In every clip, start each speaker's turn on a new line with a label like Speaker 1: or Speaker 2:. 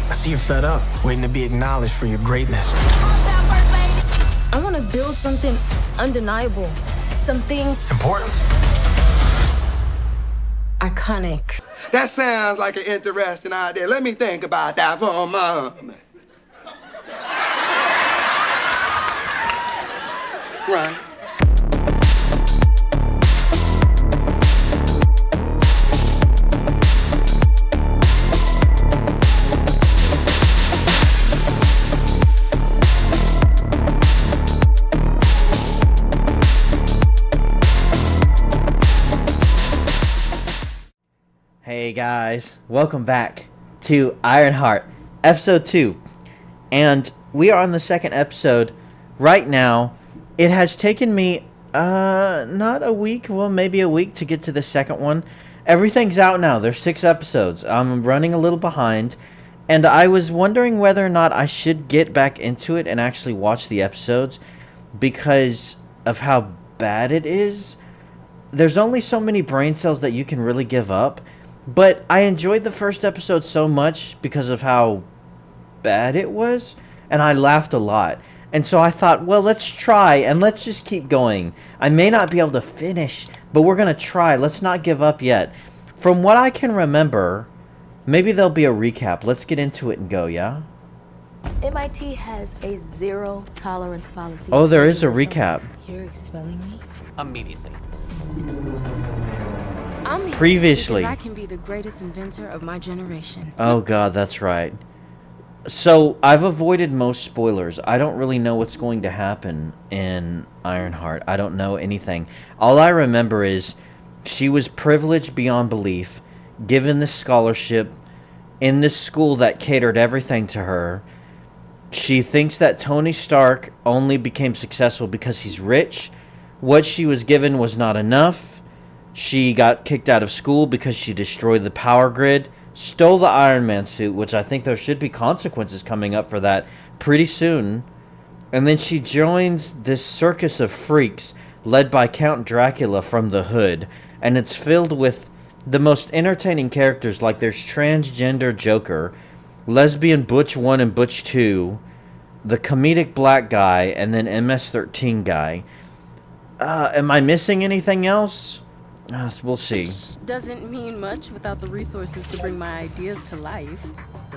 Speaker 1: I see you're fed up, waiting to be acknowledged for your greatness.
Speaker 2: I want to build something undeniable. Something
Speaker 1: Important?
Speaker 2: iconic.
Speaker 3: That sounds like an interesting idea. Let me think about that for a moment. Right.
Speaker 4: Hey guys, welcome back to Ironheart, episode 2, and we are on the second episode right now. It has taken me, not a week, well maybe a week to get to the second one. Everything's out now, there's 6 episodes. I'm running a little behind, and I was wondering whether or not I should get back into it and actually watch the episodes because of how bad it is. There's only so many brain cells that you can really give up. But I enjoyed the first episode so much because of how bad it was, and I laughed a lot. And so I thought, well, let's try, and let's just keep going. I may not be able to finish, but we're going to try. Let's not give up yet. From what I can remember, maybe there'll be a recap. Let's get into it and go, yeah?
Speaker 2: MIT has a zero tolerance policy.
Speaker 4: Oh, there is a recap.
Speaker 2: You're expelling me?
Speaker 5: Immediately.
Speaker 2: I'm here
Speaker 4: Previously.
Speaker 2: because I can be the greatest inventor of my generation.
Speaker 4: Oh god, that's right. So, I've avoided most spoilers. I don't really know what's going to happen in Ironheart. I don't know anything. All I remember is she was privileged beyond belief, given this scholarship in this school that catered everything to her. She thinks that Tony Stark only became successful because he's rich. What she was given was not enough. She got kicked out of school because she destroyed the power grid, stole the Iron Man suit, which I think there should be consequences coming up for that pretty soon. And then she joins this circus of freaks led by Count Dracula from the Hood. And it's filled with the most entertaining characters, like there's transgender Joker, lesbian Butch 1 and Butch 2, the comedic black guy, and then MS-13 guy. Am I missing anything else? We'll see.
Speaker 2: Doesn't mean much without the resources to bring my ideas to life.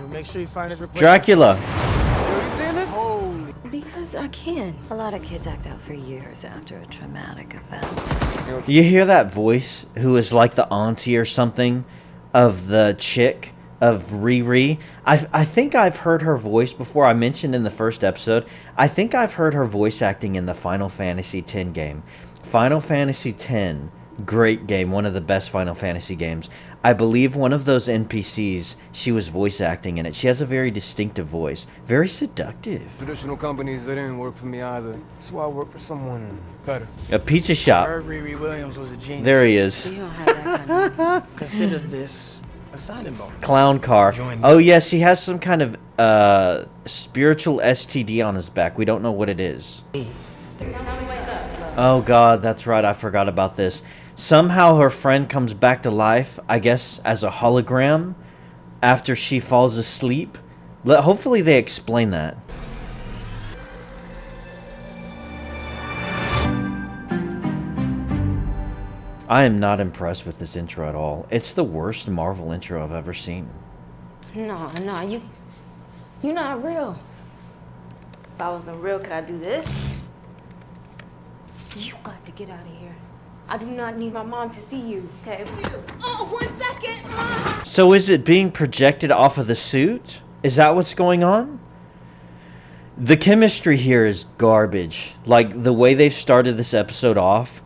Speaker 1: Make sure you find his replacement.
Speaker 4: Dracula.
Speaker 1: You seeing this? Holy.
Speaker 2: Because I can.
Speaker 6: A lot of kids act out for years after a traumatic event.
Speaker 4: You hear that voice who is like the auntie or something of the chick of Riri? I think I've heard her voice before. I mentioned in the first episode. I think I've heard her voice acting in the Final Fantasy X game. Final Fantasy X. Great game, one of the best Final Fantasy games. I believe one of those NPCs, she was voice acting in it. She has a very distinctive voice. Very seductive.
Speaker 5: Traditional companies, they didn't work for me either. That's why I work for someone better.
Speaker 4: A pizza shop.
Speaker 1: Heard Riri Williams was a genius.
Speaker 4: There he is.
Speaker 2: You don't have that kind of money.
Speaker 1: Consider this a signing bonus.
Speaker 4: Clown car.
Speaker 1: Join me.
Speaker 4: Oh yes, he has some kind of spiritual STD on his back. We don't know what it is. Oh god, that's right. I forgot about this. Somehow her friend comes back to life, I guess, as a hologram after she falls asleep. Hopefully they explain that. I am not impressed with this intro at all. It's the worst Marvel intro I've ever seen.
Speaker 2: No, you're not real. If I wasn't real, could I do this? You got to get out of here. I do not need my mom to see you, okay? Oh, 1 second, Mom!
Speaker 4: So is it being projected off of the suit? Is that what's going on? The chemistry here is garbage. Like, the way they've started this episode off,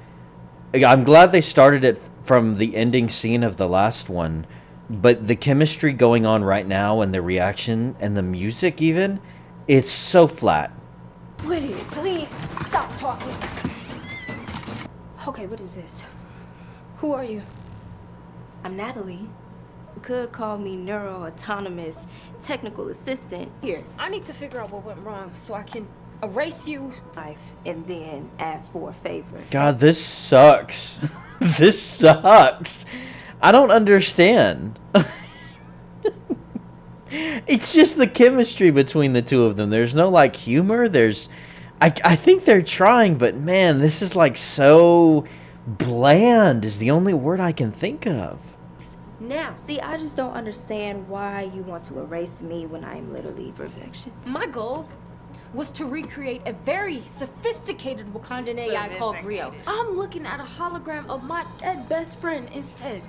Speaker 4: I'm glad they started it from the ending scene of the last one, but the chemistry going on right now and the reaction and the music even, it's so flat.
Speaker 2: Woody, please, stop talking. Okay, what is this? Who are you? I'm Natalie. You could call me neuro-autonomous technical assistant. Here, I need to figure out what went wrong so I can erase you. And then ask for a favor.
Speaker 4: God, this sucks. This sucks. I don't understand. It's just the chemistry between the two of them. There's no like humor. I think they're trying, but man, this is like so bland is the only word I can think of.
Speaker 7: Now, see, I just don't understand why you want to erase me when I am literally perfection.
Speaker 2: My goal was to recreate a very sophisticated Wakandan AI called Rio. I'm looking at a hologram of my dead best friend instead.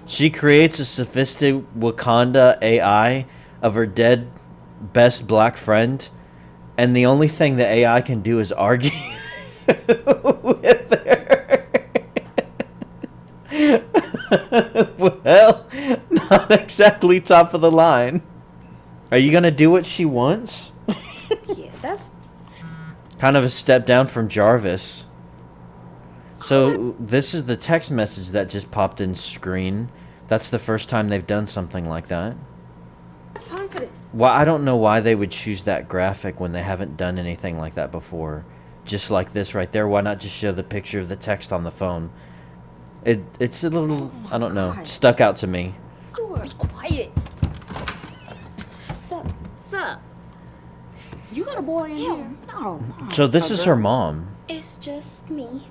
Speaker 4: She creates a sophisticated Wakanda AI of her dead best black friend, and the only thing the AI can do is argue with her. Well, not exactly top of the line. Are you gonna do what she wants?
Speaker 7: Yeah, that's...
Speaker 4: Kind of a step down from Jarvis. So this is the text message that just popped in screen. That's the first time they've done something like that.
Speaker 7: I have time for this.
Speaker 4: Well, I don't know why they would choose that graphic when they haven't done anything like that before. Just like this right there. Why not just show the picture of the text on the phone? It's a little, I don't know, stuck out to me.
Speaker 2: Be quiet.
Speaker 7: Sup? You got a boy in here? No.
Speaker 4: So this is her mom.
Speaker 7: It's just me.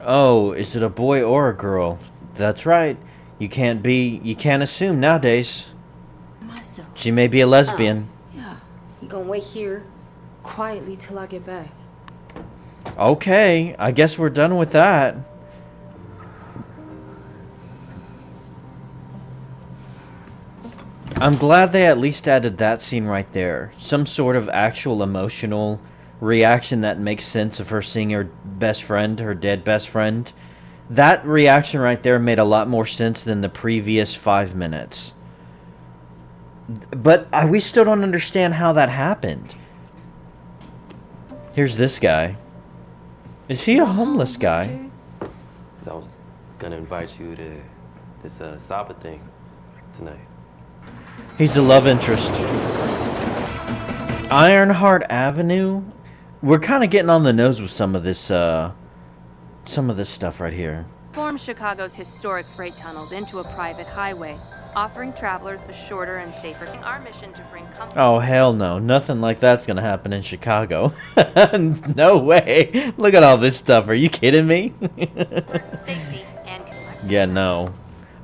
Speaker 4: Oh, is it a boy or a girl? That's right. You can't assume nowadays.
Speaker 2: Myself.
Speaker 4: She may be a lesbian.
Speaker 2: Yeah. You gonna wait here quietly till I get back.
Speaker 4: Okay, I guess we're done with that. I'm glad they at least added that scene right there. Some sort of actual emotional reaction that makes sense of her seeing her best friend, her dead best friend. That reaction right there made a lot more sense than the previous 5 minutes. But we still don't understand how that happened. Here's this guy. Is he a homeless guy?
Speaker 8: I was gonna invite you to this Saba thing tonight.
Speaker 4: He's the love interest. Ironheart Avenue? We're kind of getting on the nose with some of this stuff right here.
Speaker 9: Forms Chicago's historic freight tunnels into a private highway, offering travelers a shorter and safer. Our mission to bring comfort.
Speaker 4: Oh, hell no. Nothing like that's going to happen in Chicago. No way. Look at all this stuff. Are you kidding me?
Speaker 9: Safety and collective.
Speaker 4: Yeah, no.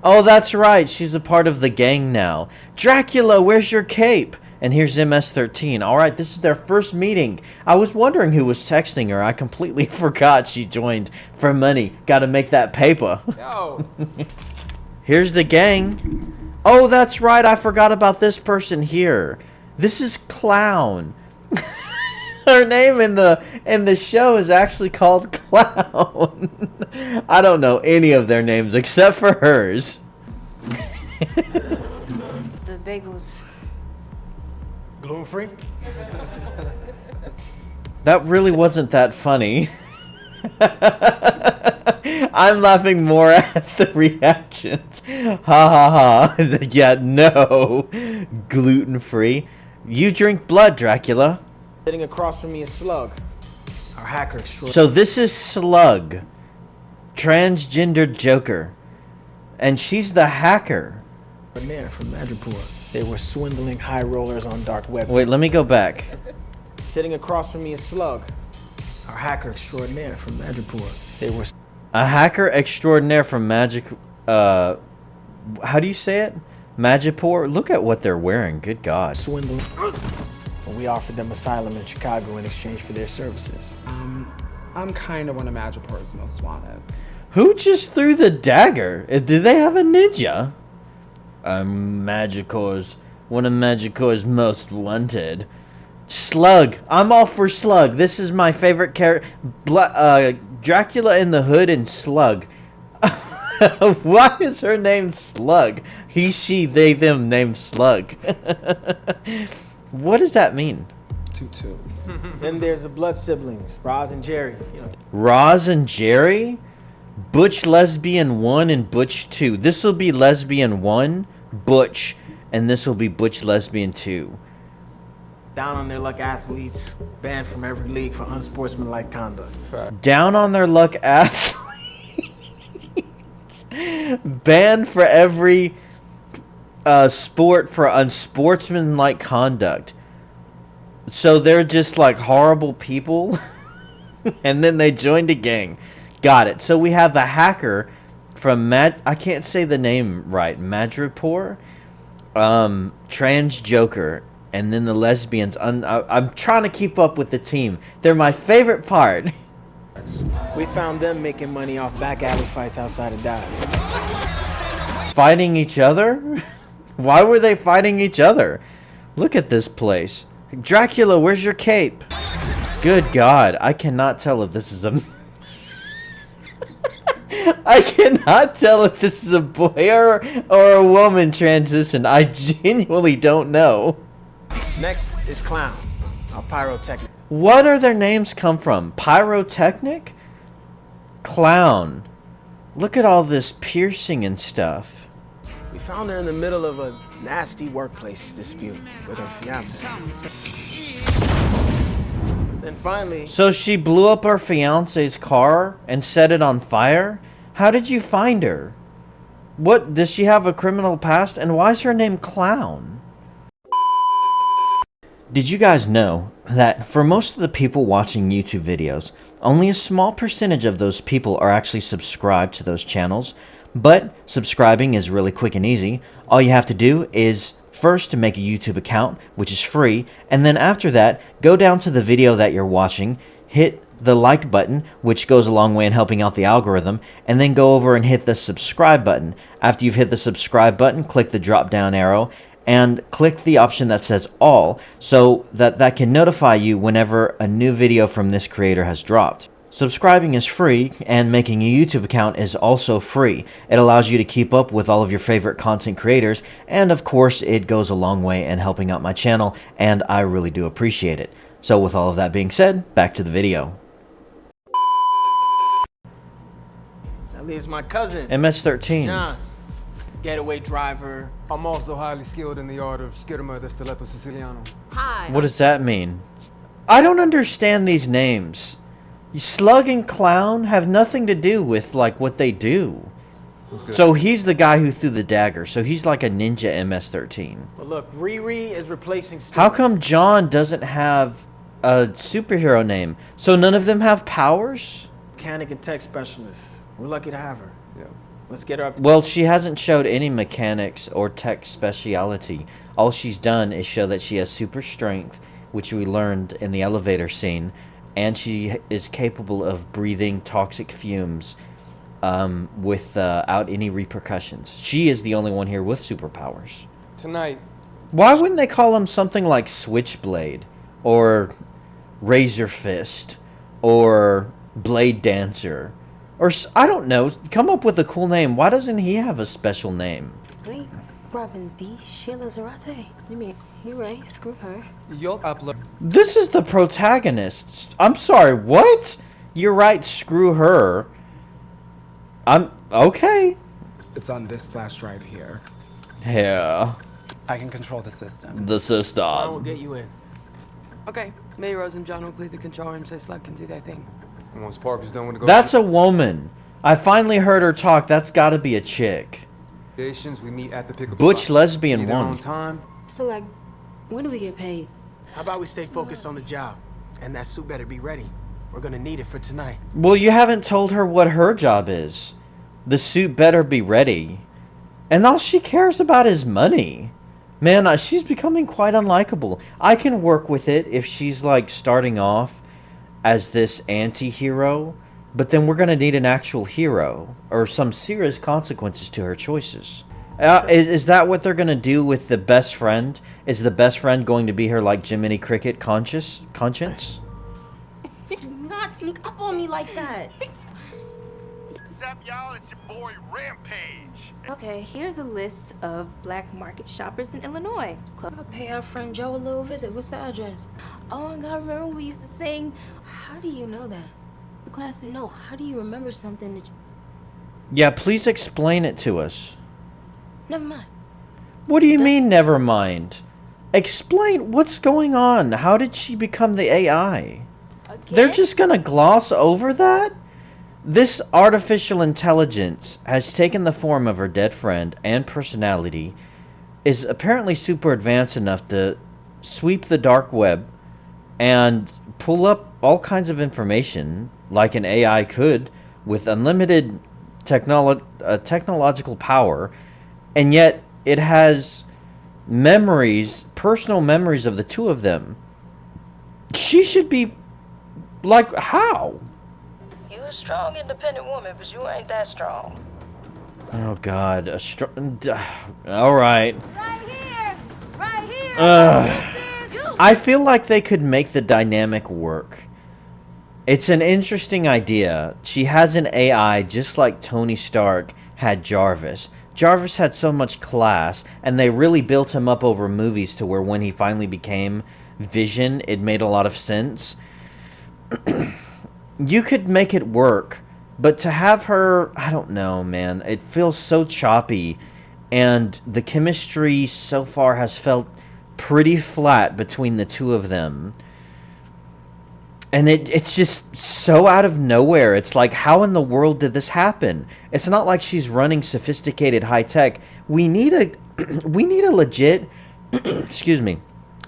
Speaker 4: Oh, that's right. She's a part of the gang now. Dracula, where's your cape? And here's MS-13. All right, this is their first meeting. I was wondering who was texting her. I completely forgot she joined for money. Got to make that paper.
Speaker 5: Yo.
Speaker 4: Here's the gang. Oh, that's right. I forgot about this person here. This is Clown. Her name in the show is actually called Clown. I don't know any of their names except for hers.
Speaker 2: The bagels.
Speaker 1: Gluten-free?
Speaker 4: That really wasn't that funny. I'm laughing more at the reactions. Ha ha ha. Yeah, no. Gluten-free. You drink blood, Dracula.
Speaker 1: Sitting across from me is Slug, our hacker extraordinaire.
Speaker 4: So this is Slug. Transgendered Joker. And she's the hacker.
Speaker 1: From Madripoor. They were swindling high rollers on dark web.
Speaker 4: Wait, let me go back.
Speaker 1: Sitting across from me is Slug, our hacker extraordinaire from Madripoor. They were
Speaker 4: A hacker extraordinaire from Magic... how do you say it? Magipur? Look at what they're wearing. Good God.
Speaker 1: swindling. We offered them asylum in Chicago in exchange for their services.
Speaker 10: I'm kind of one of Madripoor's most wanted.
Speaker 4: Who just threw the dagger? Do they have a ninja? I'm one of Magicor's most wanted. Slug. I'm all for Slug. This is my favorite character. Dracula in the Hood and Slug. Why is her name Slug? He, she, they, them named Slug. What does that mean?
Speaker 10: Tutu.
Speaker 1: Then there's the blood siblings, Roz and Jerry.
Speaker 4: Roz and Jerry? Butch Lesbian 1 and Butch 2. This will be Lesbian 1, Butch, and this will be Butch Lesbian 2.
Speaker 1: Down on their luck athletes, banned from every league for unsportsmanlike conduct.
Speaker 4: Down on their luck athletes. Banned for every... sport for unsportsmanlike conduct. So they're just like horrible people, and then they joined a gang. Got it. So we have a hacker from I can't say the name right. Madripoor, trans Joker, and then the lesbians. I'm trying to keep up with the team. They're my favorite part.
Speaker 1: We found them making money off back alley fights outside of Dodge.
Speaker 4: Fighting each other? Why were they fighting each other? Look at this place. Dracula, where's your cape? Good God, I cannot tell if this is a... I cannot tell if this is a boy or a woman transition. I genuinely don't know.
Speaker 1: Next is Clown, our pyrotechnic.
Speaker 4: What are their names come from? Pyrotechnic? Clown. Look at all this piercing and stuff.
Speaker 1: We found her in the middle of a nasty workplace dispute with her fiance. Then finally...
Speaker 4: So she blew up her fiance's car and set it on fire? How did you find her? What, does she have a criminal past? And why is her name Clown? Did you guys know that for most of the people watching YouTube videos, only a small percentage of those people are actually subscribed to those channels? But subscribing is really quick and easy. All you have to do is first to make a YouTube account, which is free, and then after that, go down to the video that you're watching, hit the like button, which goes a long way in helping out the algorithm, and then go over and hit the subscribe button. After you've hit the subscribe button, click the drop down arrow and click the option that says all, so that can notify you whenever a new video from this creator has dropped. Subscribing is free, and making a YouTube account is also free. It allows you to keep up with all of your favorite content creators, and of course it goes a long way in helping out my channel, and I really do appreciate it. So with all of that being said, back to the video.
Speaker 1: That leaves my cousin,
Speaker 4: MS-13.
Speaker 1: John, getaway driver.
Speaker 5: I'm also highly skilled in the art of skirma de stiletto siciliano.
Speaker 9: Hi.
Speaker 4: What does that mean? I don't understand these names. Slug and Clown have nothing to do with like what they do. So he's the guy who threw the dagger. So he's like a ninja MS-13.
Speaker 1: But look, Riri is replacing Stu.
Speaker 4: How come John doesn't have a superhero name? So none of them have powers?
Speaker 1: Mechanic and tech specialist. We're lucky to have her.
Speaker 5: Yeah.
Speaker 1: Let's get her up to...
Speaker 4: Well, she hasn't showed any mechanics or tech speciality. All she's done is show that she has super strength, which we learned in the elevator scene, and she is capable of breathing toxic fumes without any repercussions. She is the only one here with superpowers.
Speaker 5: Tonight.
Speaker 4: Why wouldn't they call him something like Switchblade, or Razor Fist, or Blade Dancer? Or, I don't know, come up with a cool name. Why doesn't he have a special name?
Speaker 2: Wait, robbing the Sheila Zarate? You mean, you're right, screw her.
Speaker 10: You'll upload.
Speaker 4: This is the protagonist. I'm sorry, what? You're right, screw her. I'm okay.
Speaker 10: It's on this flash drive here.
Speaker 4: Yeah.
Speaker 10: I can control the system.
Speaker 4: The system.
Speaker 1: I will get you in.
Speaker 11: Okay, May Rose and John will clear the control room so Slug can do their thing.
Speaker 5: And once Parker's done with the
Speaker 4: That's a woman. I finally heard her talk. That's gotta be a chick.
Speaker 5: negotiations, we meet at the pickup
Speaker 4: Butch
Speaker 5: spot.
Speaker 4: lesbian
Speaker 5: Either
Speaker 4: one.
Speaker 5: on time.
Speaker 2: So, like, when do we get paid?
Speaker 1: How about we stay focused on the job? And that suit better be ready. We're gonna need it for tonight.
Speaker 4: Well, you haven't told her what her job is. The suit better be ready. And all she cares about is money. Man, she's becoming quite unlikable. I can work with it if she's like starting off as this anti-hero, but then we're gonna need an actual hero or some serious consequences to her choices. Is that what they're gonna do with the best friend? Is the best friend going to be her like Jiminy Cricket conscience?
Speaker 2: Do not sneak up on me like that.
Speaker 12: What's up, y'all? It's your boy Rampage.
Speaker 7: Okay, here's a list of black market shoppers in Illinois.
Speaker 2: I'll pay our friend Joe a little visit. What's the address? Oh my God, remember we used to sing? How do you know that? The classic, no, how do you remember something that you...
Speaker 4: Yeah, please explain it to us.
Speaker 2: Never mind.
Speaker 4: What do you mean, never mind? Explain what's going on. How did she become the AI? They're just gonna gloss over that? This artificial intelligence has taken the form of her dead friend and personality is apparently super advanced enough to sweep the dark web and pull up all kinds of information like an AI could with unlimited technological power, and yet it has memories, personal memories of the two of them. She should be like, how?
Speaker 13: You a strong, independent woman, but you ain't that strong.
Speaker 4: Oh God, a strong. All right.
Speaker 2: Right here! Right here!
Speaker 4: I feel like they could make the dynamic work. It's an interesting idea. She has an AI just like Tony Stark had Jarvis. Jarvis had so much class, and they really built him up over movies to where when he finally became Vision, it made a lot of sense. You could make it work, but to have her, I don't know, man. It feels so choppy, and the chemistry so far has felt pretty flat between the two of them. And it's just so out of nowhere. It's like, how in the world did this happen? It's not like she's running sophisticated high tech. We need a legit excuse me.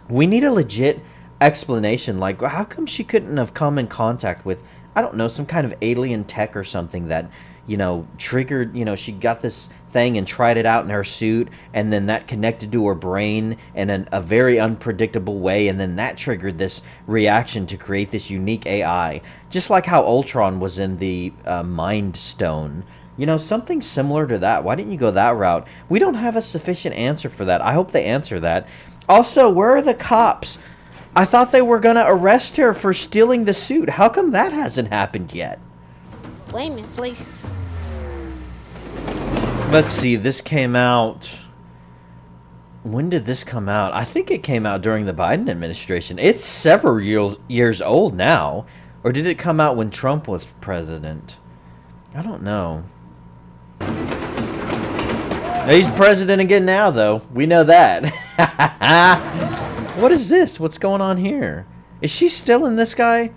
Speaker 4: We need a legit explanation. Like, how come she couldn't have come in contact with, I don't know, some kind of alien tech or something that, you know, triggered, you know, she got this thing and tried it out in her suit, and then that connected to her brain in a very unpredictable way, and then that triggered this reaction to create this unique AI. Just like how Ultron was in the Mind Stone. You know, something similar to that. Why didn't you go that route? We don't have a sufficient answer for that. I hope they answer that. Also, where are the cops? I thought they were gonna arrest her for stealing the suit. How come that hasn't happened yet?
Speaker 2: Blame inflation.
Speaker 4: Let's see, this came out... When did this come out? I think it came out during the Biden administration. It's several years old now. Or did it come out when Trump was president? I don't know. He's president again now, though. We know that. What is this? What's going on here? Is she still in this guy?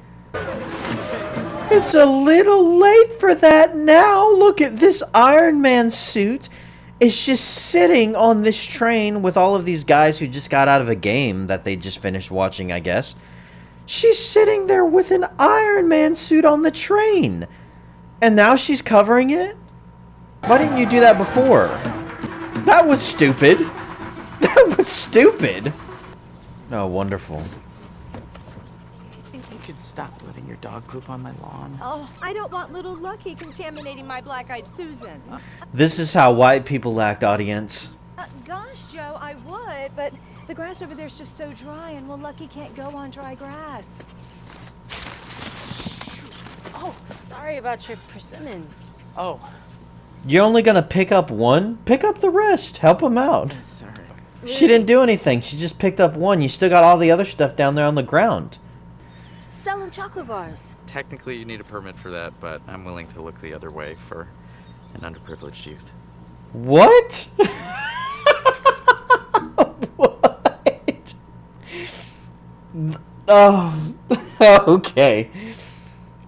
Speaker 4: It's a little late for that now. Look at this Iron Man suit. It's just sitting on this train with all of these guys who just got out of a game that they just finished watching, I guess. She's sitting there with an Iron Man suit on the train. And now she's covering it? Why didn't you do that before? That was stupid. That was stupid. Oh, wonderful.
Speaker 14: You could stop letting your dog poop on my lawn.
Speaker 15: Oh, I don't want little Lucky contaminating my black-eyed Susan.
Speaker 4: This is how white people act, audience.
Speaker 15: Gosh, Joe, I would, but the grass over there's just so dry, and well, Lucky can't go on dry grass.
Speaker 2: Oh, sorry about your persimmons.
Speaker 14: Oh.
Speaker 4: You're only gonna pick up one? Pick up the rest. Help him out.
Speaker 14: Sorry.
Speaker 4: She didn't do anything. She just picked up one. You still got all the other stuff down there on the ground.
Speaker 2: Selling chocolate bars.
Speaker 16: Technically, you need a permit for that, but I'm willing to look the other way for an underprivileged youth.
Speaker 4: What? What? Oh, okay.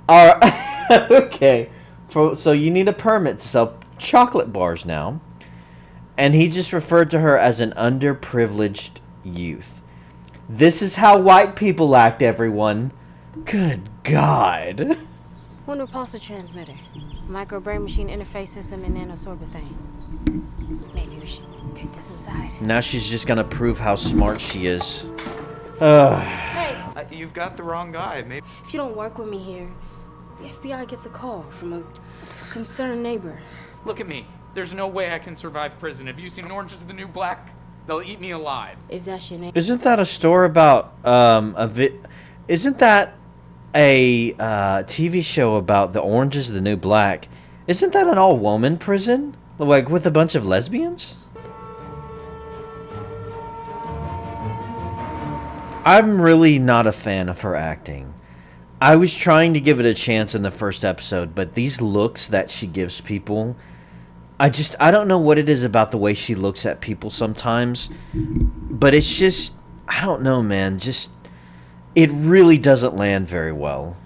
Speaker 4: All right. Okay. So you need a permit to sell chocolate bars now. And he just referred to her as an underprivileged youth. This is how white people act, everyone. Good God.
Speaker 2: One repulsor transmitter. Micro brain machine interface system and nanosorbit thing. Maybe we should take this inside.
Speaker 4: Now she's just gonna prove how smart she is.
Speaker 2: Hey!
Speaker 16: You've got the wrong guy. Maybe.
Speaker 2: If you don't work with me here, the FBI gets a call from a concerned neighbor.
Speaker 17: Look at me. There's no way I can survive prison. Have you seen Orange is the New Black? They'll eat me alive.
Speaker 2: If that's your name.
Speaker 4: Isn't that a store about isn't that a TV show about the Orange is the New Black? Isn't that an all-woman prison? Like with a bunch of lesbians? I'm really not a fan of her acting. I was trying to give it a chance in the first episode, but these looks that she gives people, I don't know what it is about the way she looks at people sometimes, but it's just, I don't know, man, just, it really doesn't land very well.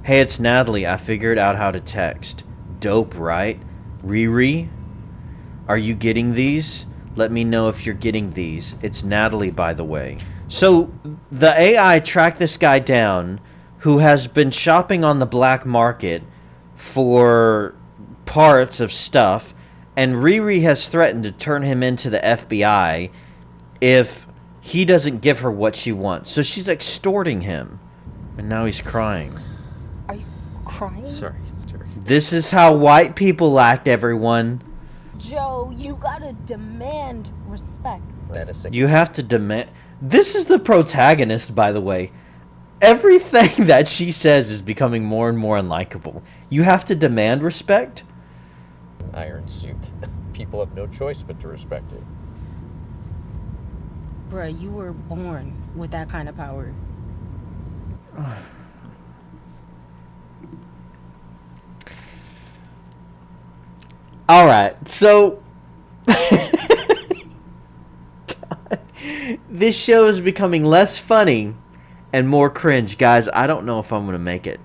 Speaker 4: Hey, it's Natalie. I figured out how to text. Dope, right? Riri? Are you getting these? Let me know if you're getting these. It's Natalie, by the way. So, the AI tracked this guy down who has been shopping on the black market for parts of stuff, and Riri has threatened to turn him into the FBI if he doesn't give her what she wants. So she's extorting him. And now he's crying.
Speaker 2: Are you crying?
Speaker 16: Sorry.
Speaker 4: This is how white people act, everyone.
Speaker 2: Joe, you gotta demand respect.
Speaker 4: You have to demand... This is the protagonist, by the way. Everything that she says is becoming more and more unlikable. You have to demand respect?
Speaker 18: Iron suit. People have no choice but to respect it.
Speaker 2: Bruh, you were born with that kind of power.
Speaker 4: Alright, so... This show is becoming less funny and more cringe. Guys, I don't know if I'm going to make it.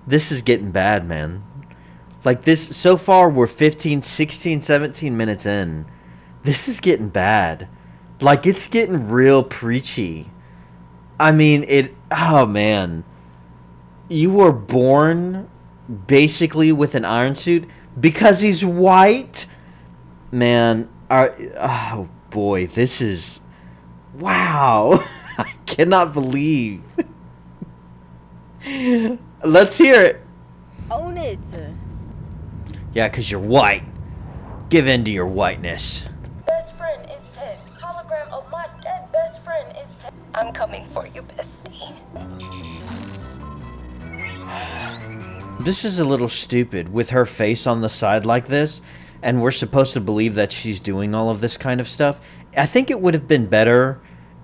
Speaker 4: This is getting bad, man. Like this, so far we're 15, 16, 17 minutes in. This is getting bad. Like, it's getting real preachy. I mean, oh man. You were born basically with an iron suit because he's white? Man, oh boy, this is... Wow. I cannot believe. Let's hear it.
Speaker 2: Own it.
Speaker 4: Yeah, because you're white. Give in to your whiteness.
Speaker 13: Best friend is Ted. Hologram of my dead best friend is Ted. I'm coming for you, bestie.
Speaker 4: This is a little stupid with her face on the side like this, and we're supposed to believe that she's doing all of this kind of stuff. I think it would have been better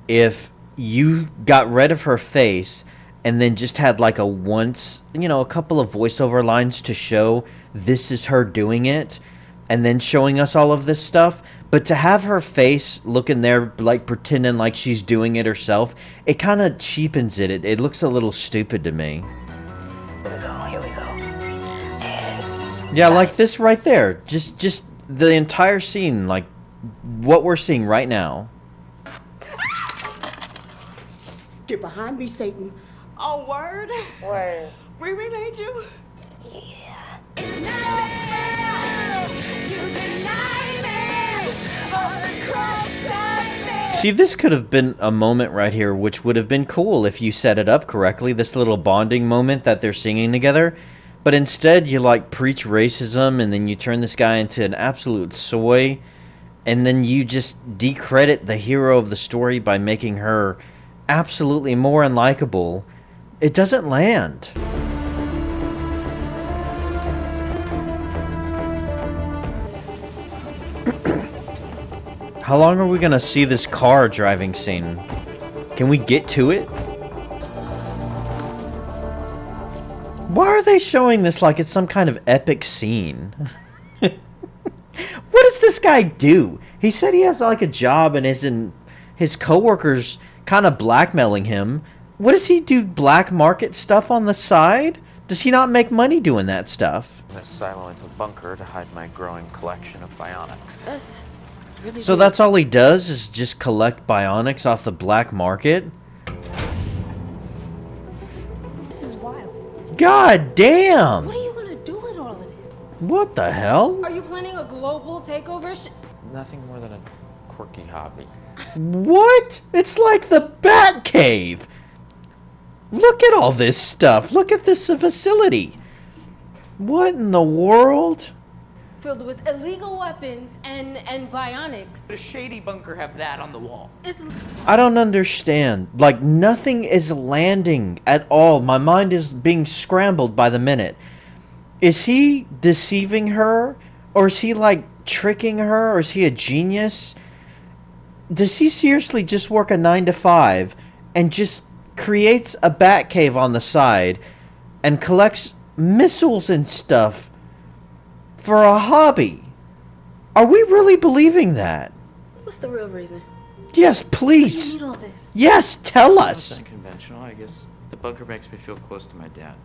Speaker 4: if you got rid of her face and then just had like a couple of voiceover lines to show this is her doing it, and then showing us all of this stuff. But to have her face looking there like pretending like she's doing it herself, it kind of cheapens it. It looks a little stupid to me.
Speaker 13: Here we go.
Speaker 4: Yeah, like this right there. Just the entire scene, like what we're seeing right now.
Speaker 19: Get behind me, Satan. Oh, word?
Speaker 13: Word.
Speaker 19: Riri made you?
Speaker 13: Yeah.
Speaker 4: See, this could have been a moment right here which would have been cool if you set it up correctly, this little bonding moment that they're singing together. But instead, you like preach racism, and then you turn this guy into an absolute soy, and then you just decredit the hero of the story by making her absolutely more unlikable. It doesn't land. How long are we gonna see this car driving scene? Can we get to it? Why are they showing this like it's some kind of epic scene? What does this guy do? He said he has like a job and his coworkers kind of blackmailing him. What does he do? Black market stuff on the side? Does he not make money doing that stuff?
Speaker 16: This silo into a bunker to hide my growing collection of bionics.
Speaker 2: That's really
Speaker 4: So that's all he does is just collect bionics off the black market?
Speaker 2: This is wild.
Speaker 4: God damn!
Speaker 2: What are you gonna do with all of this?
Speaker 4: What the hell?
Speaker 2: Are you planning a global takeover?
Speaker 16: Nothing more than a quirky hobby.
Speaker 4: What? It's like the Batcave! Look at all this stuff. Look at this facility. What in the world?
Speaker 2: Filled with illegal weapons and bionics.
Speaker 17: The shady bunker have that on the wall.
Speaker 4: I don't understand. Like, nothing is landing at all. My mind is being scrambled by the minute. Is he deceiving her? Or is he, like, tricking her? Or is he a genius? Does he seriously just work a 9-to-5 and just creates a bat cave on the side and collects missiles and stuff for a hobby? Are we really believing that?
Speaker 2: What's the real reason?
Speaker 4: Yes, please.
Speaker 2: Why do you need all this?
Speaker 4: Yes, tell
Speaker 16: It's
Speaker 4: us.
Speaker 16: unconventional. I guess the bunker makes me feel close to my dad.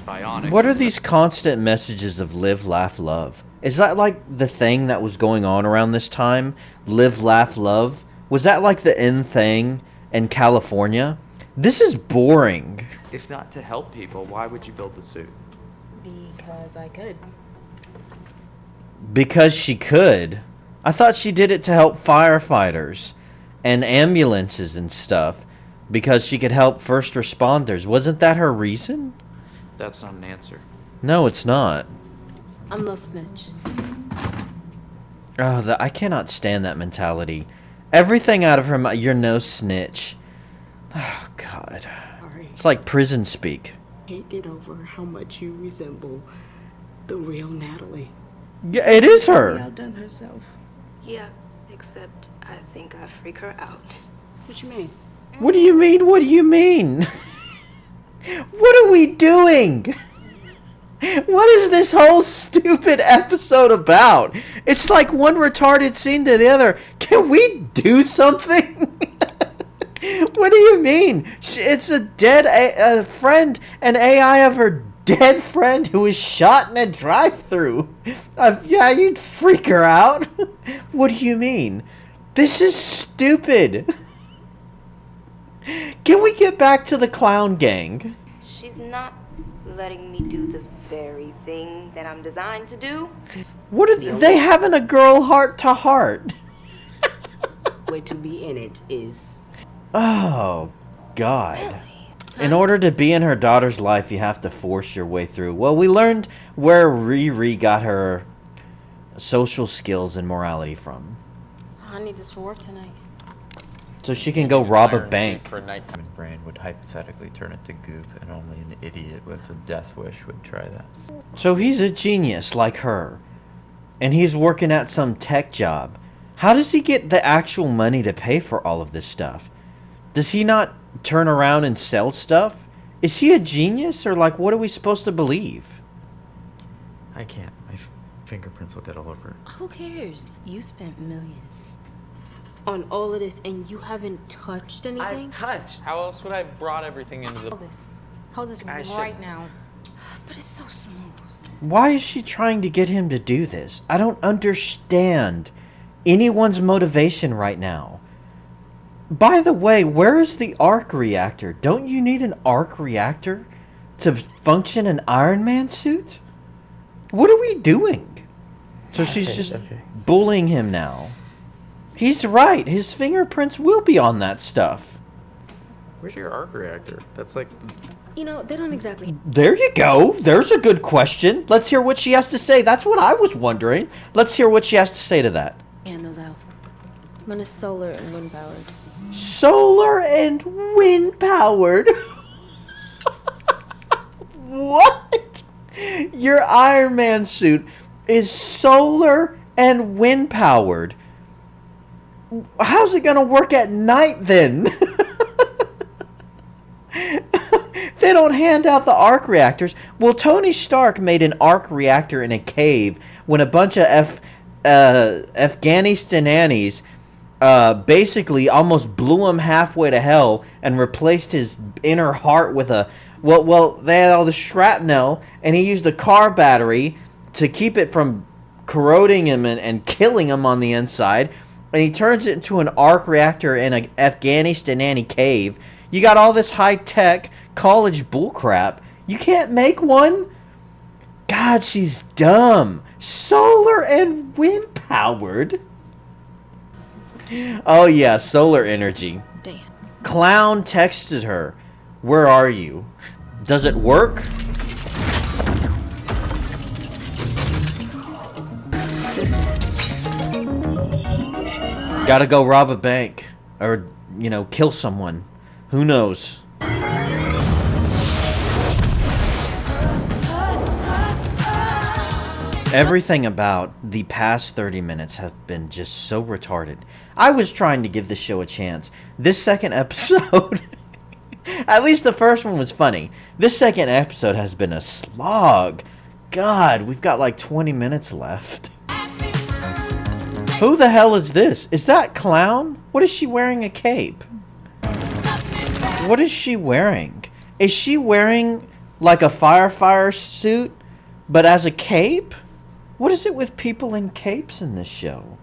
Speaker 16: bionics.
Speaker 4: What are these constant messages of live, laugh, love? Is that like the thing that was going on around this time? Live, laugh, love? Was that like the in thing in California? This is boring.
Speaker 16: If not to help people, why would you build the suit?
Speaker 2: Because I could.
Speaker 4: Because she could. I thought she did it to help firefighters and ambulances and stuff. Because she could help first responders. Wasn't that her reason?
Speaker 16: That's not an answer.
Speaker 4: No, it's not.
Speaker 2: I'm no snitch.
Speaker 4: Oh, I cannot stand that mentality. Everything out of her mouth, you're no snitch. Oh, God. It's like prison speak.
Speaker 19: Can't get over how much you resemble the real Natalie.
Speaker 4: Yeah, it is her.
Speaker 19: Outdone herself.
Speaker 13: Yeah, except I think I freak her out.
Speaker 19: What you mean?
Speaker 4: What do you mean? What do you mean? What are we doing? What is this whole stupid episode about? It's like one retarded scene to the other. Can we do something? What do you mean? It's a dead friend, an AI of her dead friend who was shot in a drive-thru. Yeah, you'd freak her out. What do you mean? This is stupid. Can we get back to the clown gang?
Speaker 13: She's not letting me do the very thing that I'm designed to do.
Speaker 4: What are they having a girl heart to heart?
Speaker 19: Way to be in it is.
Speaker 4: Oh, God. In order to be in her daughter's life, you have to force your way through. Well, we learned where Riri got her social skills and morality from.
Speaker 2: I need this for work tonight.
Speaker 4: So she can go rob a bank.
Speaker 18: For a nighttime brain would hypothetically turn it to goop, and only an idiot with a death wish would try that.
Speaker 4: So he's a genius like her. And he's working at some tech job. How does he get the actual money to pay for all of this stuff? Does he not turn around and sell stuff? Is he a genius, or like what are we supposed to believe?
Speaker 18: I can't. My fingerprints will get all over.
Speaker 2: Who cares? You spent millions on all of this and you haven't touched anything?
Speaker 16: I've touched. How else would I have brought everything into the...
Speaker 2: Hold this right now. But it's so smooth.
Speaker 4: Why is she trying to get him to do this? I don't understand anyone's motivation right now. By the way, where is the arc reactor? Don't you need an arc reactor to function an Iron Man suit? What are we doing? So she's just bullying him now. He's right. His fingerprints will be on that stuff.
Speaker 16: Where's your arc reactor? That's like...
Speaker 2: You know, they don't exactly...
Speaker 4: There you go. There's a good question. Let's hear what she has to say. That's what I was wondering. Let's hear what she has to say to that.
Speaker 2: Hand those out. Mine is solar and wind powered.
Speaker 4: Solar and wind powered? What? Your Iron Man suit is solar and wind powered. How's it gonna work at night then? They don't hand out the arc reactors. Well, Tony Stark made an arc reactor in a cave when a bunch of Afghanistanis basically almost blew him halfway to hell and replaced his inner heart with a... Well, they had all the shrapnel, and he used a car battery to keep it from corroding him and killing him on the inside. And he turns it into an arc reactor in an Afghanistani cave. You got all this high-tech college bullcrap. You can't make one? God, she's dumb. Solar and wind powered? Oh yeah, solar energy.
Speaker 2: Damn.
Speaker 4: Clown texted her. Where are you? Does it work? Gotta go rob a bank. Or, you know, kill someone. Who knows? Everything about the past 30 minutes have been just so retarded. I was trying to give the show a chance. This second episode... At least the first one was funny. This second episode has been a slog. God, we've got like 20 minutes left. Who the hell is this? Is that Clown? What is she wearing a cape? What is she wearing? Is she wearing like a firefighter suit, but as a cape? What is it with people in capes in this show?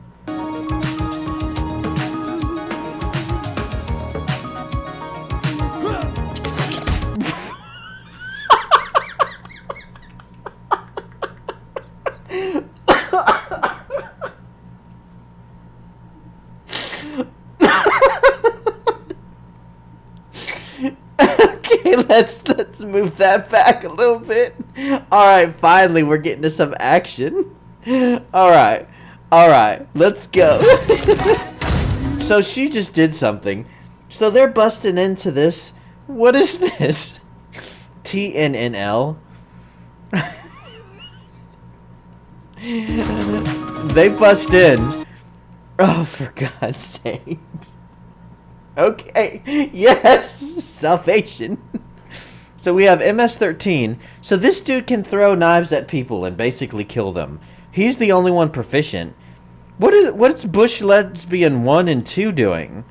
Speaker 4: Okay, let's move that back a little bit. All right, finally we're getting to some action. All right, let's go. So she just did something. So they're busting into this. What is this? TNNL. They bust in. Oh, for God's sake. Okay, yes, salvation. So we have MS-13. So this dude can throw knives at people and basically kill them. He's the only one proficient. What's Bush Lesbian 1 and 2 doing?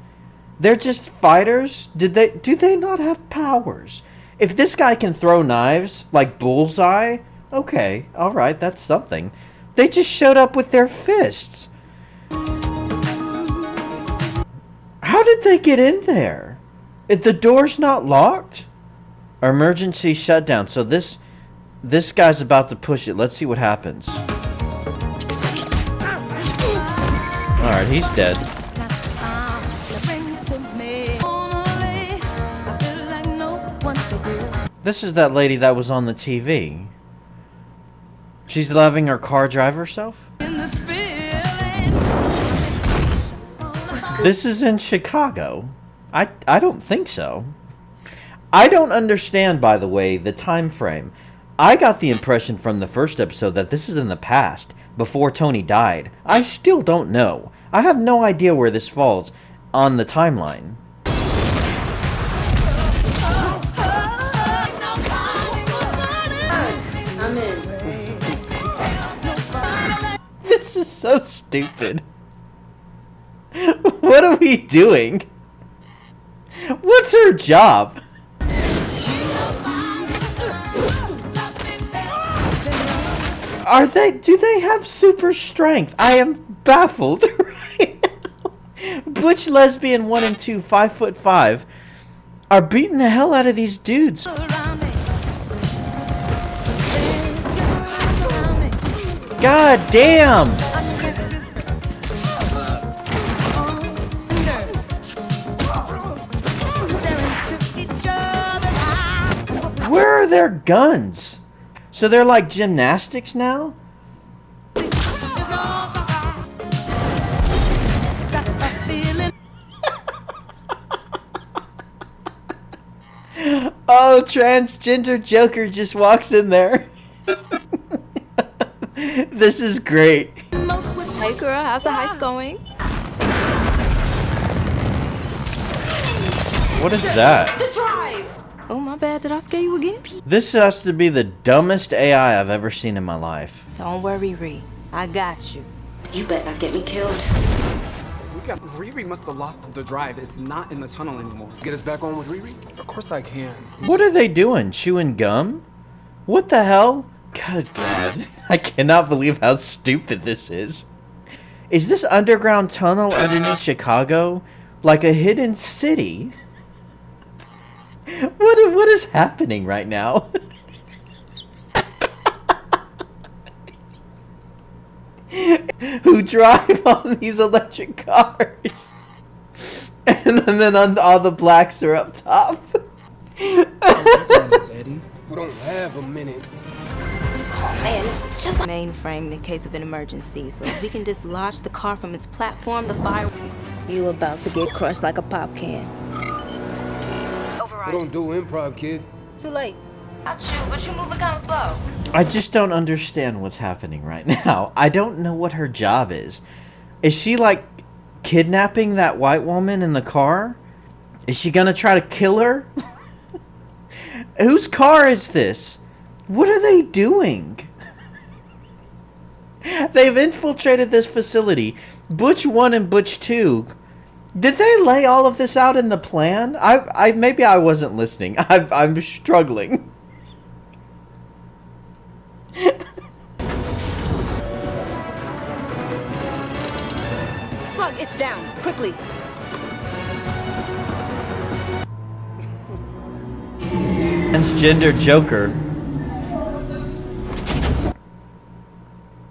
Speaker 4: They're just fighters? Do they not have powers? If this guy can throw knives like Bullseye, okay, alright, that's something. They just showed up with their fists. How did they get in there? The door's not locked? Emergency shutdown. So this guy's about to push it. Let's see what happens. Alright, he's dead. This is that lady that was on the TV. She's letting her car drive herself? This is in Chicago. I don't think so. I don't understand, by the way, the time frame. I got the impression from the first episode that this is in the past, before Tony died. I still don't know. I have no idea where this falls on the timeline.
Speaker 2: I'm in.
Speaker 4: This is so stupid. What are we doing? What's her job? Do they have super strength? I am baffled right now. Butch Lesbian 1 and 2, 5'5", are beating the hell out of these dudes. God damn! Where are their guns? So they're like gymnastics now? Oh, transgender Joker just walks in there. This is great.
Speaker 2: Hey girl, how's the heist going?
Speaker 4: What is that?
Speaker 2: The drive! Oh, my bad. Did I scare you again?
Speaker 4: This has to be the dumbest AI I've ever seen in my life.
Speaker 2: Don't worry, Ree. I got you. You better not get me killed.
Speaker 10: Riri must have lost the drive. It's not in the tunnel anymore.
Speaker 5: Get us back on with Riri?
Speaker 10: Of course I can.
Speaker 4: What are they doing? Chewing gum? What the hell? Good God. I cannot believe how stupid this is. Is this underground tunnel underneath Chicago like a hidden city? What is happening right now? Who drive on these electric cars? And then all the blacks are up top.
Speaker 10: We don't have a minute.
Speaker 2: Oh man, this is just a mainframe in case of an emergency, so if we can dislodge the car from its platform, the fire... You about to get crushed like a pop can.
Speaker 5: We don't do improv, kid.
Speaker 2: Too late. Not you, but you moving kind of slow.
Speaker 4: I just don't understand what's happening right now. I don't know what her job is. Is she like kidnapping that white woman in the car? Is she gonna try to kill her? Whose car is this? What are they doing? They've infiltrated this facility. Butch 1 and Butch 2. Did they lay all of this out in the plan? Maybe I wasn't listening. I'm struggling.
Speaker 2: Lights down, quickly.
Speaker 4: Transgender Joker.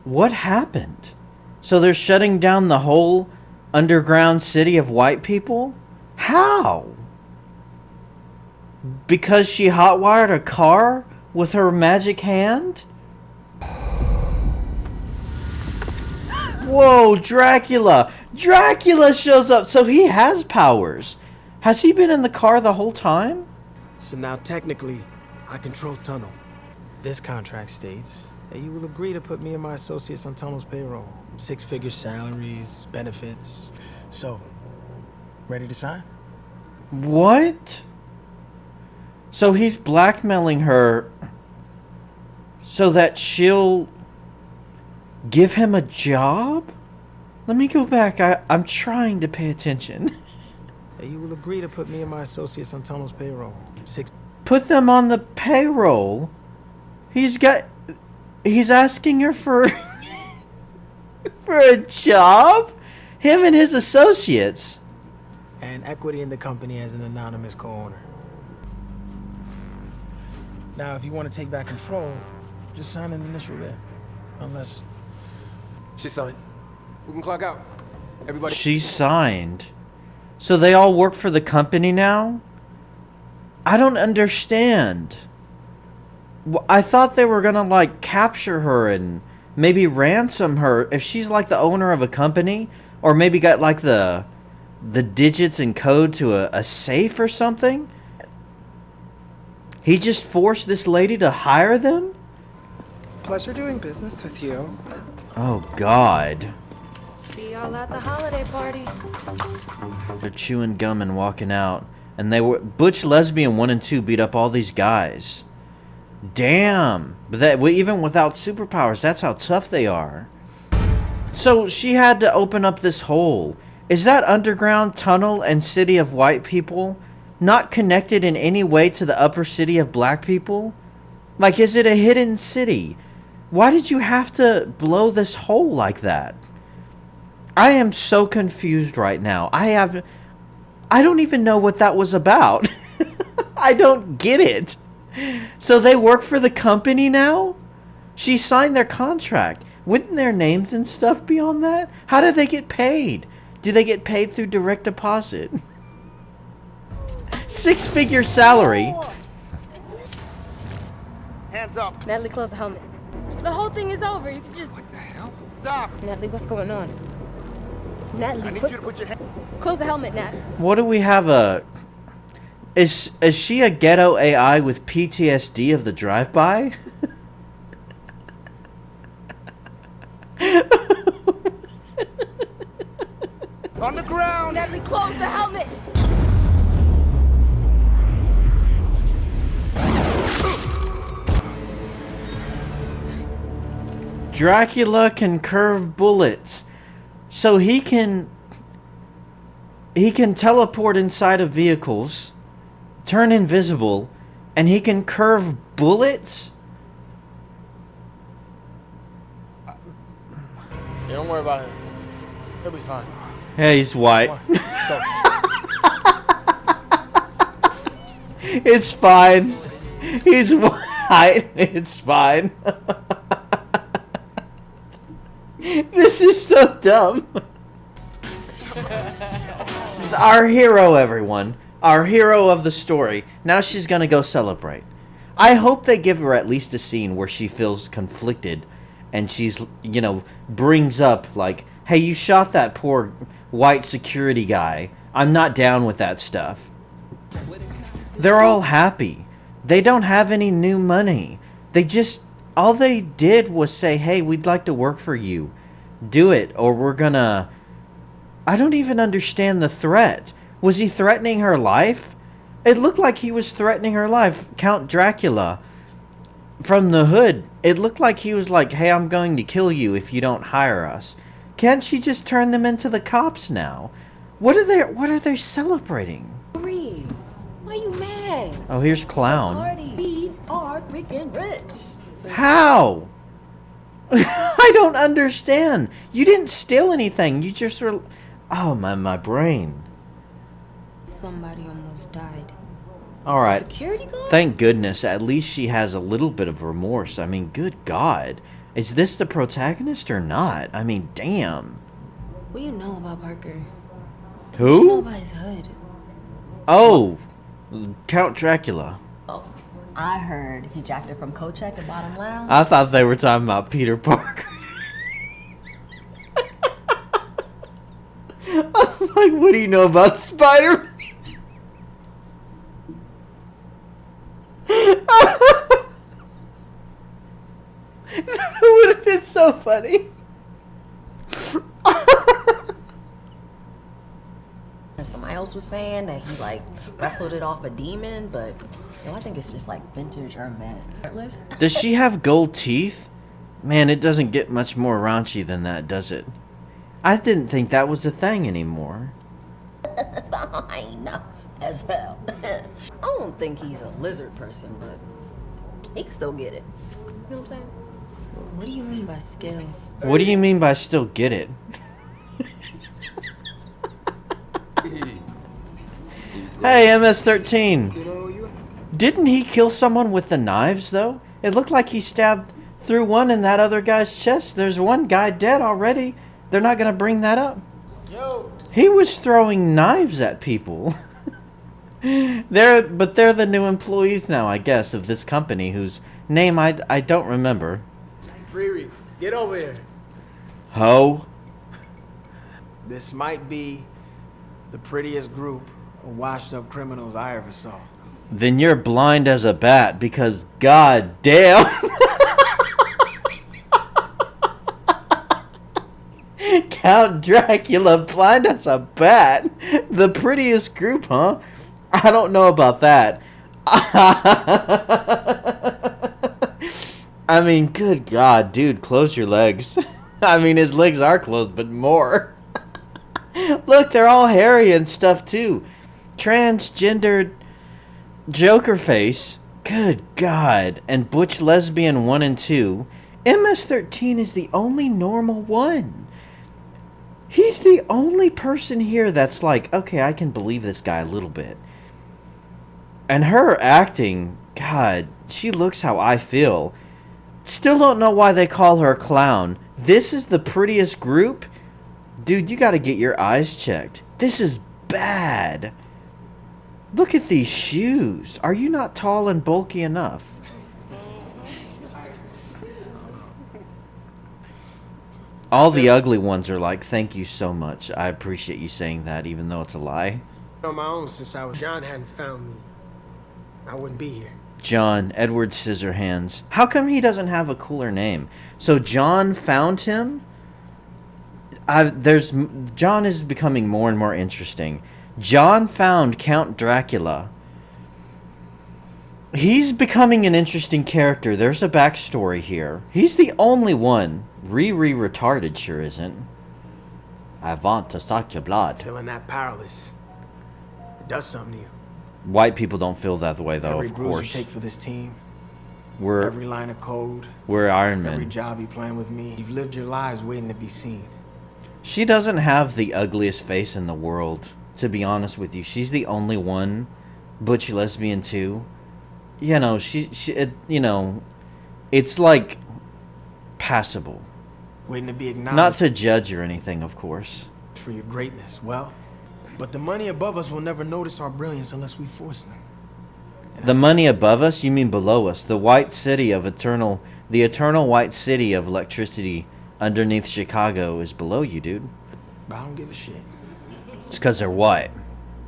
Speaker 4: What happened? So they're shutting down the whole underground city of white people? How? Because she hotwired a car with her magic hand? Whoa, Dracula! Dracula shows up, so he has powers. Has he been in the car the whole time?
Speaker 1: So now technically, I control Tunnel. This contract states that you will agree to put me and my associates on Tunnel's payroll. 6-figure salaries, benefits. So, ready to sign?
Speaker 4: What? So he's blackmailing her so that she'll give him a job? Let me go back. I'm trying to pay attention.
Speaker 1: That you will agree to put me and my associates on Tunnel's payroll.
Speaker 4: Put them on the payroll? He's asking her for for a job? Him and his associates.
Speaker 1: And equity in the company as an anonymous co-owner. Now, if you want to take back control, just sign an initial there. Unless...
Speaker 5: She signed. We can clock out. Everybody...
Speaker 4: She signed. So they all work for the company now? I don't understand. I thought they were gonna, like, capture her and maybe ransom her if she's, like, the owner of a company. Or maybe got, like, the digits and code to a safe or something. He just forced this lady to hire them?
Speaker 10: Pleasure doing business with you.
Speaker 4: Oh, God.
Speaker 7: See y'all at the holiday party.
Speaker 4: They're chewing gum and walking out. And they were... Butch Lesbian 1 and 2 beat up all these guys. Damn. But that, even without superpowers, that's how tough they are. So she had to open up this hole. Is that underground tunnel and city of white people not connected in any way to the upper city of black people? Like, is it a hidden city? Why did you have to blow this hole like that? I am so confused right now. I don't even know what that was about. I don't get it. So they work for the company now? She signed their contract. Wouldn't their names and stuff be on that? How do they get paid? Do they get paid through direct deposit? 6-figure salary.
Speaker 12: Hands up.
Speaker 2: Natalie, close the helmet. The whole thing is over. You can just...
Speaker 12: What the hell? Doc.
Speaker 2: Natalie, what's going on? Natalie,
Speaker 12: I need you to put your hand...
Speaker 2: Close the helmet, Nat.
Speaker 4: What do we have Is she a ghetto AI with PTSD of the drive-by?
Speaker 12: On the ground!
Speaker 2: Natalie, close the helmet!
Speaker 4: Dracula can curve bullets. So he can teleport inside of vehicles, turn invisible, and he can curve bullets?
Speaker 1: Yeah, don't worry about him. He'll be fine.
Speaker 4: Yeah, he's white. It's fine. He's white. It's fine. This is so dumb. Our hero, everyone. Our hero of the story. Now she's gonna go celebrate. I hope they give her at least a scene where she feels conflicted and she's, you know, brings up like, hey, you shot that poor white security guy. I'm not down with that stuff. They're all happy. They don't have any new money. All they did was say, hey, we'd like to work for you. Do it, or we're gonna... I don't even understand the threat. Was he threatening her life? It looked like he was threatening her life. Count Dracula. From the hood, it looked like he was like, hey, I'm going to kill you if you don't hire us. Can't she just turn them into the cops now? What are they celebrating?
Speaker 15: Why are you mad?
Speaker 4: Oh, here's Clown.
Speaker 15: We are freaking rich.
Speaker 4: How? I don't understand. You didn't steal anything. You just were... Oh, my brain.
Speaker 7: Somebody almost died.
Speaker 4: Alright.
Speaker 7: Security guard?
Speaker 4: Thank goodness, at least she has a little bit of remorse. I mean, good God. Is this the protagonist or not? I mean, damn.
Speaker 2: What do you know about Parker?
Speaker 4: Who?
Speaker 2: What do you know about his hood?
Speaker 4: Oh, Count Dracula.
Speaker 20: Oh, I heard he jacked it from Kochek at Bottom Lounge.
Speaker 4: I thought they were talking about Peter Parker. I'm like, what do you know about Spider-Man? That would have been so funny.
Speaker 20: And somebody else was saying that he like wrestled it off a demon, but I think it's just like vintage Hermes.
Speaker 4: Does she have gold teeth? Man, it doesn't get much more raunchy than that, does it? I didn't think that was a thing anymore.
Speaker 20: Fine as hell. I don't think he's a lizard person, but he can still get it. You know what I'm saying?
Speaker 2: What do you mean by scales?
Speaker 4: What do you mean by still get it? Hey, MS-13. Didn't he kill someone with the knives, though? It looked like he stabbed through one in that other guy's chest. There's one guy dead already. They're not going to bring that up.
Speaker 1: Yo.
Speaker 4: He was throwing knives at people. They're the new employees now, I guess, of this company whose name I don't remember.
Speaker 1: Riri, get over here.
Speaker 4: Ho.
Speaker 1: This might be the prettiest group of washed-up criminals I ever saw.
Speaker 4: Then you're blind as a bat because god damn. Count Dracula blind as a bat. The prettiest group, huh? I don't know about that. I mean, good God, dude, close your legs. I mean, his legs are closed, but more. Look, they're all hairy and stuff, too. Transgendered Joker face. Good God. And Butch Lesbian 1 and 2. MS-13 is the only normal one. He's the only person here that's like, okay, I can believe this guy a little bit. And her acting, God, she looks how I feel. Still don't know why they call her a clown. This is the prettiest group? Dude, you gotta get your eyes checked. This is bad. Look at these shoes. Are you not tall and bulky enough? All the ugly ones are like, thank you so much. I appreciate you saying that, even though it's a lie.
Speaker 1: On my own since John hadn't found me, I wouldn't be here.
Speaker 4: John, Edward Scissorhands. How come he doesn't have a cooler name? So John found him? John is becoming more and more interesting. John found Count Dracula. He's becoming an interesting character. There's a backstory here. He's the only one. Riri retarded sure isn't. I want to suck your blood.
Speaker 1: Feeling that powerless. It does something to you.
Speaker 4: White people don't feel that way, though,
Speaker 1: Every
Speaker 4: of
Speaker 1: bruise
Speaker 4: course.
Speaker 1: you take for this team.
Speaker 4: We're
Speaker 1: every line of code.
Speaker 4: We're Iron
Speaker 1: Every
Speaker 4: Man.
Speaker 1: job you plan with me. You've lived your lives waiting to be seen.
Speaker 4: She doesn't have the ugliest face in the world, to be honest with you. She's the only one. Butch Lesbian too. You know, you know, it's like passable.
Speaker 1: Waiting to be acknowledged.
Speaker 4: Not to judge or anything, of course.
Speaker 1: For your greatness. Well, but the money above us will never notice our brilliance unless we force them.
Speaker 4: The money above us? You mean below us? The white city of the eternal white city of electricity underneath Chicago is below you, dude.
Speaker 1: But I don't give a shit.
Speaker 4: It's because they're white.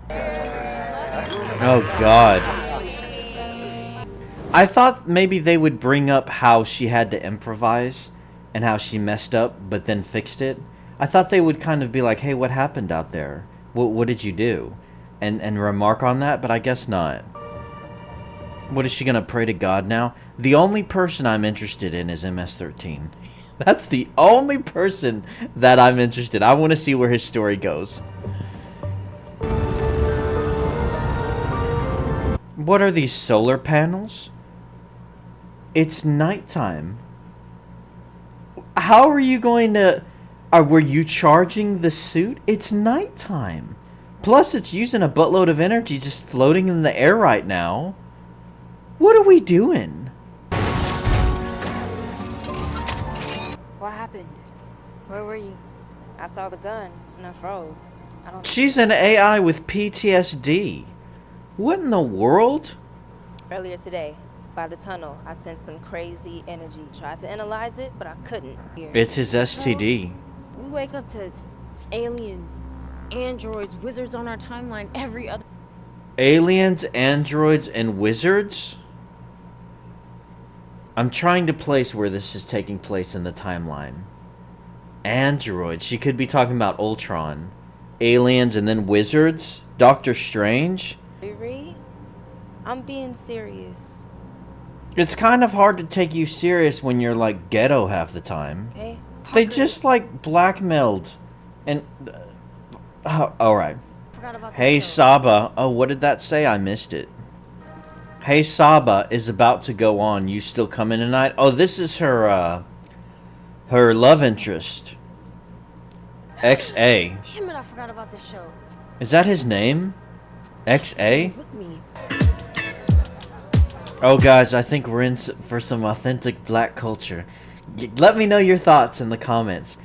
Speaker 4: Oh, God. I thought maybe they would bring up how she had to improvise and how she messed up but then fixed it. I thought they would kind of be like, hey, what happened out there? What did you do? And remark on that, but I guess not. What is she going to pray to God now? The only person I'm interested in is MS-13. That's the only person that I'm interested in. I want to see where his story goes. What are these solar panels? It's nighttime. How are you going to... Were you charging the suit? It's nighttime. Plus, it's using a buttload of energy just floating in the air right now. What are we doing?
Speaker 2: What happened? Where were you?
Speaker 7: I saw the gun and I froze. I don't know.
Speaker 4: She's an AI with PTSD. What in the world?
Speaker 7: Earlier today, by the tunnel, I sensed some crazy energy. Tried to analyze it, but I couldn't.
Speaker 4: It's his STD.
Speaker 2: We wake up to aliens, androids, wizards on our timeline every other...
Speaker 4: Aliens, androids, and wizards? I'm trying to place where this is taking place in the timeline. Androids. She could be talking about Ultron. Aliens and then wizards? Doctor Strange?
Speaker 7: Riri, I'm being serious.
Speaker 4: It's kind of hard to take you serious when you're like ghetto half the time.
Speaker 7: Hey,
Speaker 4: they just like blackmailed and... alright. Hey Saba. Oh, what did that say? I missed it. Hey Saba is about to go on. You still coming tonight? Oh, this is her, her love interest. XA.
Speaker 2: Damn it, I forgot about this show.
Speaker 4: Is that his name? XA? Oh, guys, I think we're in for some authentic black culture. Let me know your thoughts in the comments.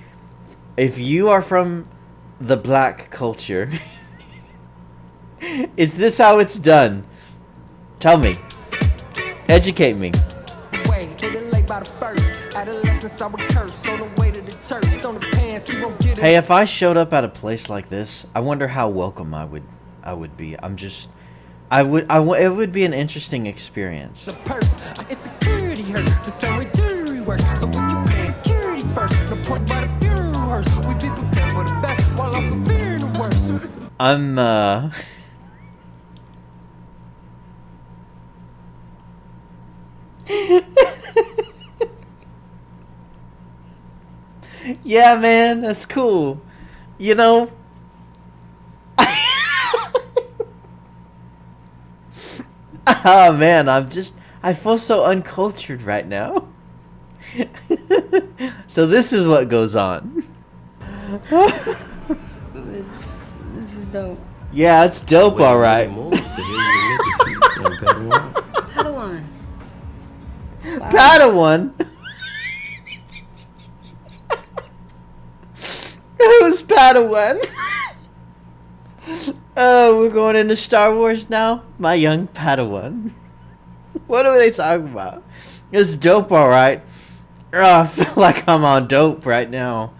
Speaker 4: If you are from the black culture, is this how it's done? Tell me. Educate me. Hey, if I showed up at a place like this, I wonder how welcome I would be. It would be an interesting experience.
Speaker 21: The purse, it's security hurt. The same way jewelry works. So if you pay security first, no point by the funeral hearse. We be prepared for the best while also fearing the worst.
Speaker 4: I'm yeah, man, that's cool. You know, oh man, I feel so uncultured right now. So this is what goes on.
Speaker 2: This is dope.
Speaker 4: Yeah, it's dope, alright.
Speaker 2: Padawan.
Speaker 4: Padawan? Who's Padawan? Oh, we're going into Star Wars now? My young Padawan. What are they talking about? It's dope, alright. Oh, I feel like I'm on dope right now.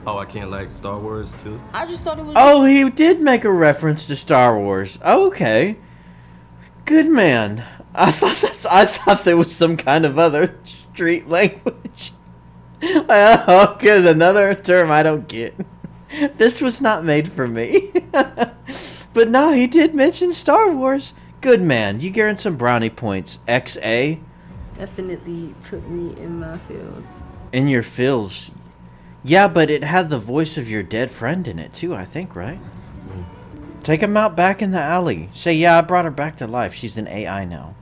Speaker 8: Oh, I can't like Star Wars too?
Speaker 2: I just thought it was...
Speaker 4: Oh, he did make a reference to Star Wars. Okay. Good man. I thought there was some kind of other street language. Okay, another term I don't get. This was not made for me. But no, he did mention Star Wars. Good man. You getting some brownie points. XA.
Speaker 2: Definitely put me in my feels.
Speaker 4: In your feels. Yeah, but it had the voice of your dead friend in it too, I think, right? Take him out back in the alley. Say, yeah, I brought her back to life. She's an AI now.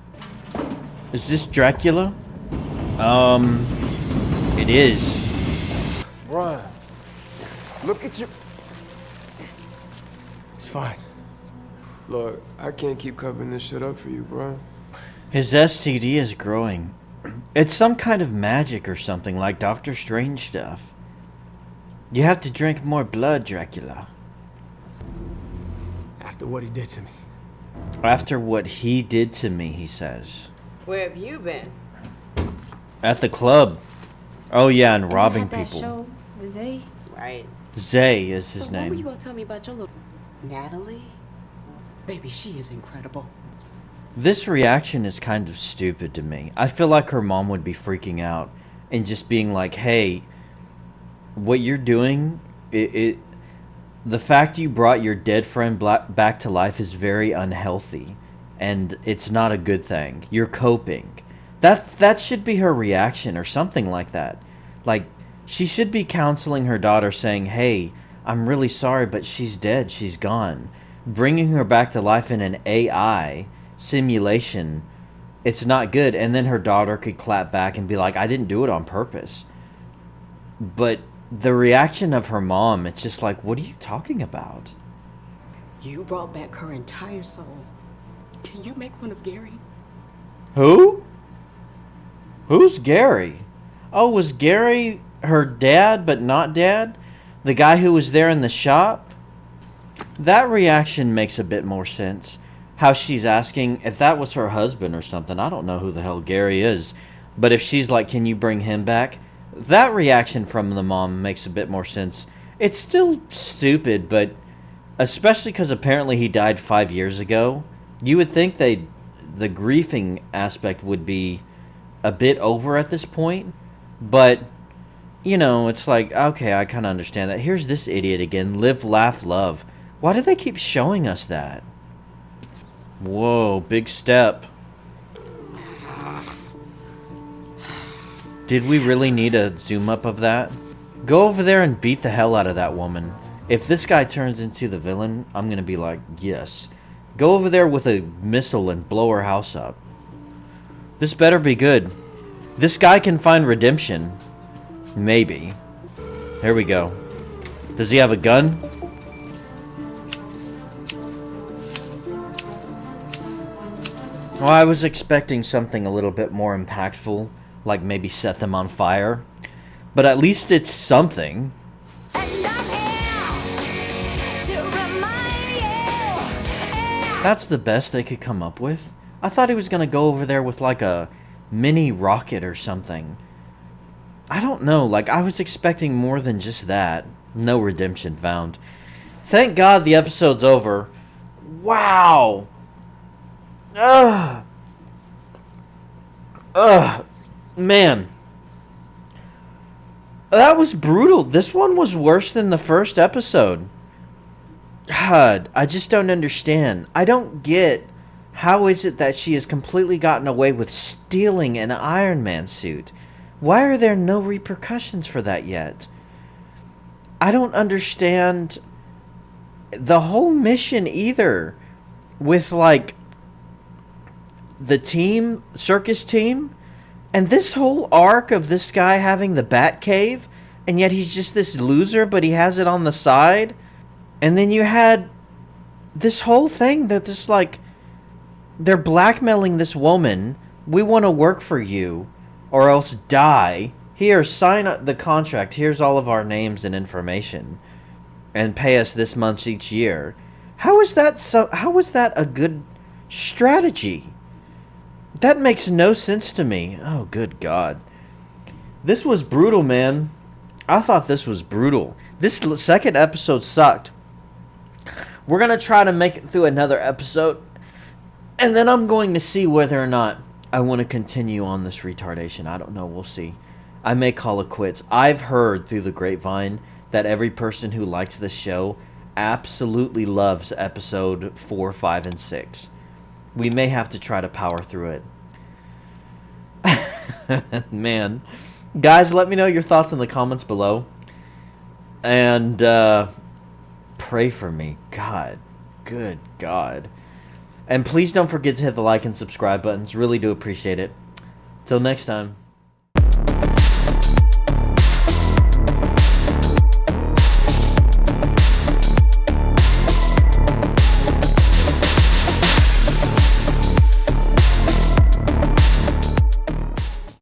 Speaker 4: Is this Dracula? It is.
Speaker 1: Run. Look at you. It's fine.
Speaker 5: Look, I can't keep covering this shit up for you, bro.
Speaker 4: His STD is growing. It's some kind of magic or something, like Doctor Strange stuff. You have to drink more blood, Dracula.
Speaker 1: After what he did to me.
Speaker 4: After what he did to me, he says.
Speaker 14: Where have you been?
Speaker 4: At the club. Oh yeah, and robbing
Speaker 2: that
Speaker 4: people.
Speaker 2: Show with Zay?
Speaker 14: Right.
Speaker 4: Zay is his
Speaker 14: So what were you
Speaker 4: name.
Speaker 14: gonna tell me about your little Natalie? Baby, she is incredible.
Speaker 4: This reaction is kind of stupid to me. I feel like her mom would be freaking out and just being like, hey, what you're doing, the fact you brought your dead friend back to life is very unhealthy, and it's not a good thing. You're coping. That should be her reaction or something like that. Like, she should be counseling her daughter saying, hey, I'm really sorry, but she's dead. She's gone. Bringing her back to life in an AI simulation, it's not good. And then her daughter could clap back and be like, I didn't do it on purpose. But the reaction of her mom, it's just like, what are you talking about?
Speaker 19: You brought back her entire soul. Can you make one of Gary?
Speaker 4: Who? Who's Gary? Oh, was Gary her dad but not dad? The guy who was there in the shop? That reaction makes a bit more sense. How she's asking if that was her husband or something. I don't know who the hell Gary is. But if she's like, can you bring him back? That reaction from the mom makes a bit more sense. It's still stupid, but especially because apparently he died 5 years ago. You would think the grieving aspect would be a bit over at this point. But, you know, it's like, okay, I kind of understand that. Here's this idiot again. Live, laugh, love. Why do they keep showing us that? Whoa, big step. Did we really need a zoom up of that? Go over there and beat the hell out of that woman. If this guy turns into the villain, I'm gonna be like, yes. Go over there with a missile and blow her house up. This better be good. This guy can find redemption. Maybe. Here we go. Does he have a gun? Well, I was expecting something a little bit more impactful, like maybe set them on fire. But at least it's something. That's the best they could come up with? I thought he was going to go over there with like a mini rocket or something. I don't know, like I was expecting more than just that. No redemption found. Thank God the episode's over. Wow! Ugh! Ugh! Man. That was brutal. This one was worse than the first episode. God, I just don't understand. I don't get how is it that she has completely gotten away with stealing an Iron Man suit. Why are there no repercussions for that yet? I don't understand the whole mission either. With like the team, circus team, and this whole arc of this guy having the Bat Cave, and yet he's just this loser, but he has it on the side. And then you had this whole thing that this, like, they're blackmailing this woman. We want to work for you or else die. Here, sign up the contract. Here's all of our names and information. And pay us this much each year. How is that a good strategy? That makes no sense to me. Oh, good God. This was brutal, man. I thought this was brutal. This second episode sucked. We're going to try to make it through another episode. And then I'm going to see whether or not I want to continue on this retardation. I don't know. We'll see. I may call it quits. I've heard through the grapevine that every person who likes this show absolutely loves episode 4, 5, and 6. We may have to try to power through it. Man. Guys, let me know your thoughts in the comments below. And pray for me. God. Good God. And please don't forget to hit the like and subscribe buttons. Really do appreciate it. Till next time.